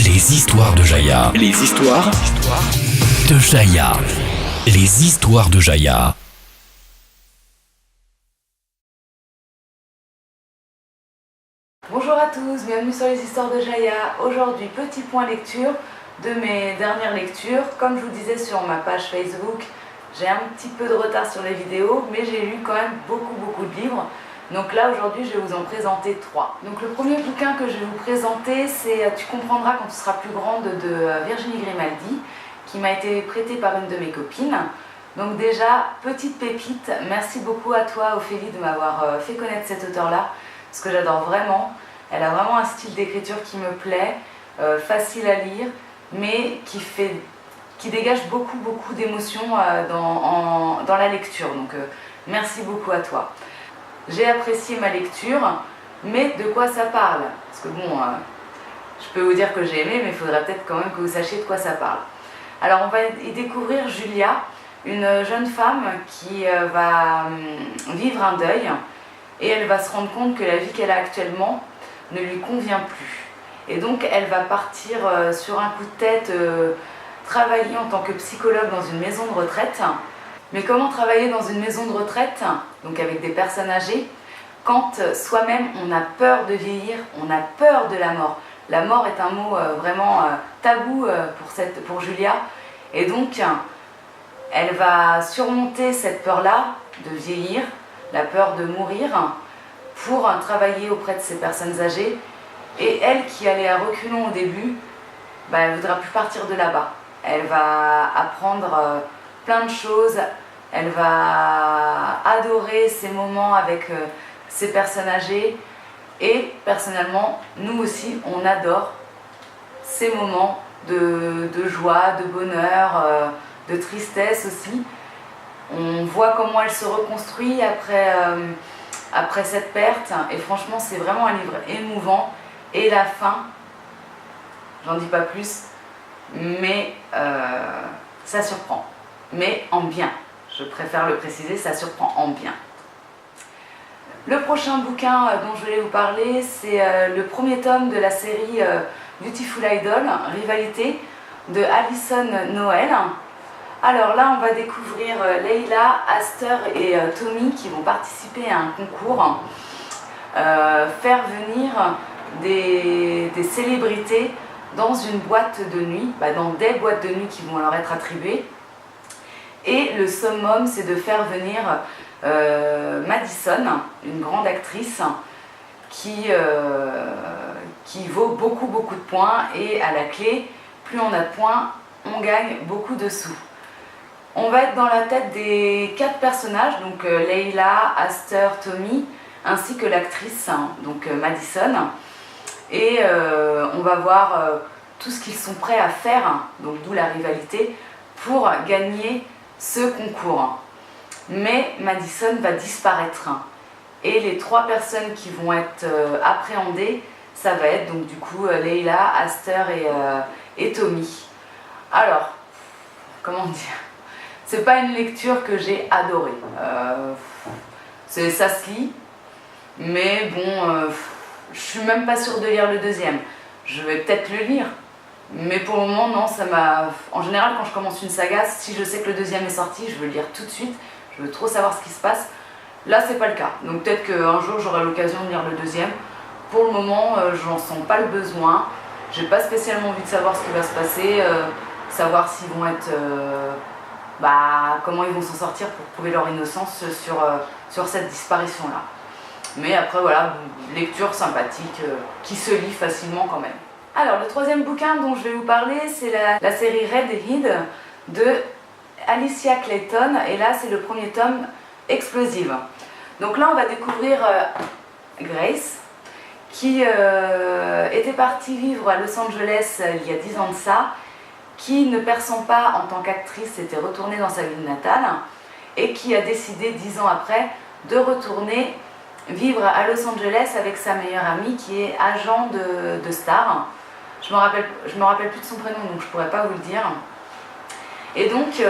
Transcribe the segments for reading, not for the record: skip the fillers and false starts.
Les histoires de Jaya. Les histoires de Jaya. Les histoires de Jaya. Bonjour à tous, bienvenue sur les histoires de Jaya. Aujourd'hui, petit point lecture de mes dernières lectures. Comme je vous disais sur ma page Facebook, j'ai un petit peu de retard sur les vidéos, mais j'ai lu quand même beaucoup de livres. Donc là, aujourd'hui, je vais vous en présenter 3. Donc le premier bouquin que je vais vous présenter, c'est Tu comprendras quand tu seras plus grande de Virginie Grimaldi, qui m'a été prêté par une de mes copines. Donc déjà, petite pépite, merci beaucoup à toi Ophélie de m'avoir fait connaître cet auteur-là, parce que j'adore vraiment. Elle a vraiment un style d'écriture qui me plaît, facile à lire, mais qui dégage beaucoup d'émotions dans la lecture. Donc merci beaucoup à toi. J'ai apprécié ma lecture, mais de quoi ça parle? Parce que bon, je peux vous dire que j'ai aimé, mais il faudrait peut-être quand même que vous sachiez de quoi ça parle. Alors on va y découvrir Julia, une jeune femme qui va vivre un deuil, et elle va se rendre compte que la vie qu'elle a actuellement ne lui convient plus. Et donc elle va partir sur un coup de tête, travailler en tant que psychologue dans une maison de retraite. Mais comment travailler dans une maison de retraite, donc avec des personnes âgées, quand soi-même on a peur de vieillir, on a peur de la mort. La mort est un mot vraiment tabou pour Julia, et donc elle va surmonter cette peur-là de vieillir, la peur de mourir, pour travailler auprès de ces personnes âgées. Et elle qui allait à reculons au début, elle ne voudra plus partir de là-bas. Elle va apprendre plein de choses, elle va adorer ces moments avec ces personnes âgées, et personnellement, nous aussi, on adore ces moments de joie, de bonheur, de tristesse aussi. On voit comment elle se reconstruit après cette perte, et franchement c'est vraiment un livre émouvant. Et la fin, j'en dis pas plus, mais ça surprend, mais en bien. Je préfère le préciser, ça surprend en bien. Le prochain bouquin dont je voulais vous parler, c'est le premier tome de la série Beautiful Idol, Rivalité, de Alison Noël. Alors là, on va découvrir Leila, Aster et Tommy qui vont participer à un concours, faire venir des célébrités dans une boîte de nuit, dans des boîtes de nuit qui vont leur être attribuées. Et le summum, c'est de faire venir Madison, une grande actrice qui vaut beaucoup de points, et à la clé, plus on a de points, on gagne beaucoup de sous. On va être dans la tête des 4 personnages, donc Leila, Aster, Tommy, ainsi que l'actrice, donc Madison. Et on va voir tout ce qu'ils sont prêts à faire, donc d'où la rivalité, pour gagner ce concours. Mais Madison va disparaître. Et les 3 personnes qui vont être appréhendées, ça va être donc du coup Leila, Aster et Tommy. Alors, comment dire? C'est pas une lecture que j'ai adorée. Ça se lit, mais bon, je suis même pas sûre de lire le deuxième. Je vais peut-être le lire, mais pour le moment, non, ça m'a... En général, quand je commence une saga, si je sais que le deuxième est sorti, je veux le lire tout de suite, je veux trop savoir ce qui se passe. Là, c'est pas le cas. Donc peut-être qu'un jour, j'aurai l'occasion de lire le deuxième. Pour le moment, j'en sens pas le besoin. J'ai pas spécialement envie de savoir ce qui va se passer, savoir s'ils vont être... comment ils vont s'en sortir pour prouver leur innocence sur cette disparition-là. Mais après, voilà, lecture sympathique, qui se lit facilement quand même. Alors, le troisième bouquin dont je vais vous parler, c'est la série Red Head de Alicia Clayton. Et là, c'est le premier tome, Explosive. Donc là, on va découvrir Grace, qui était partie vivre à Los Angeles il y a 10 ans de ça, qui, ne perçant pas en tant qu'actrice, était retournée dans sa ville natale, et qui a décidé 10 ans après de retourner vivre à Los Angeles avec sa meilleure amie qui est agent de star. Je me rappelle plus de son prénom, donc je pourrais pas vous le dire. Et donc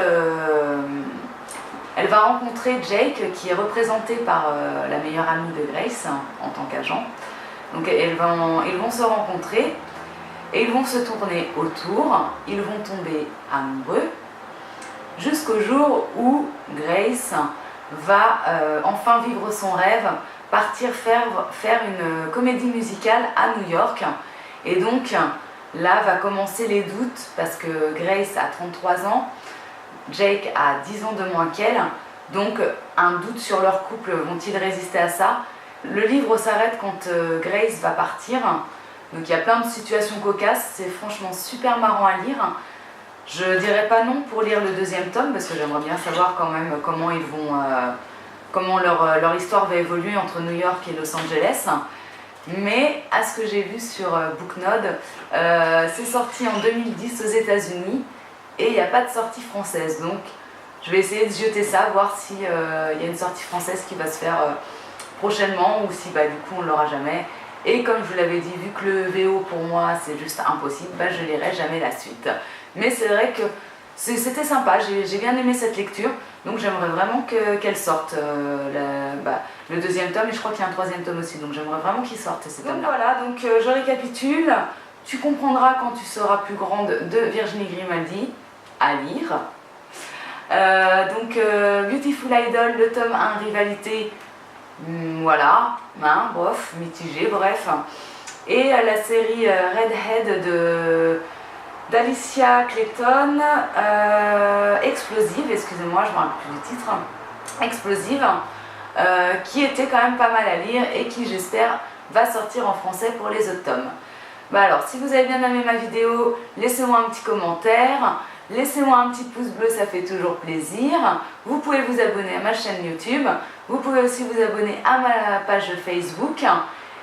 elle va rencontrer Jake, qui est représenté par la meilleure amie de Grace en tant qu'agent. Donc ils vont se rencontrer, et ils vont se tourner autour, ils vont tomber amoureux, jusqu'au jour où Grace va enfin vivre son rêve, partir faire une comédie musicale à New York. Et donc là va commencer les doutes parce que Grace a 33 ans, Jake a 10 ans de moins qu'elle, donc un doute sur leur couple, vont-ils résister à ça? Le livre s'arrête quand Grace va partir, donc il y a plein de situations cocasses, c'est franchement super marrant à lire. Je dirais pas non pour lire le deuxième tome parce que j'aimerais bien savoir quand même comment ils vont, comment leur histoire va évoluer entre New York et Los Angeles. Mais à ce que j'ai vu sur Booknode, c'est sorti en 2010 aux États-Unis et il n'y a pas de sortie française. Donc je vais essayer de jeter ça, voir s'il y a une sortie française qui va se faire prochainement ou si du coup on ne l'aura jamais. Et comme je vous l'avais dit, vu que le VO pour moi c'est juste impossible, je ne lirai jamais la suite. Mais c'est vrai que c'était sympa, j'ai bien aimé cette lecture, donc j'aimerais vraiment qu'elle sorte, le deuxième tome, et je crois qu'il y a un troisième tome aussi, donc j'aimerais vraiment qu'il sorte ces tomes-là. Donc voilà, donc je récapitule, Tu comprendras quand tu seras plus grande de Virginie Grimaldi, à lire. Beautiful Idol, le tome 1, Rivalité, voilà, bof, mitigé, bref. Et la série Redhead d'Alicia Clayton, Explosive, excusez-moi, je ne me rappelle plus du titre, Explosive, qui était quand même pas mal à lire et qui, j'espère, va sortir en français pour les autres tomes. Alors, si vous avez bien aimé ma vidéo, laissez-moi un petit commentaire, laissez-moi un petit pouce bleu, ça fait toujours plaisir. Vous pouvez vous abonner à ma chaîne YouTube, vous pouvez aussi vous abonner à ma page Facebook.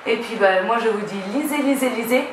Et puis moi je vous dis lisez, lisez, lisez.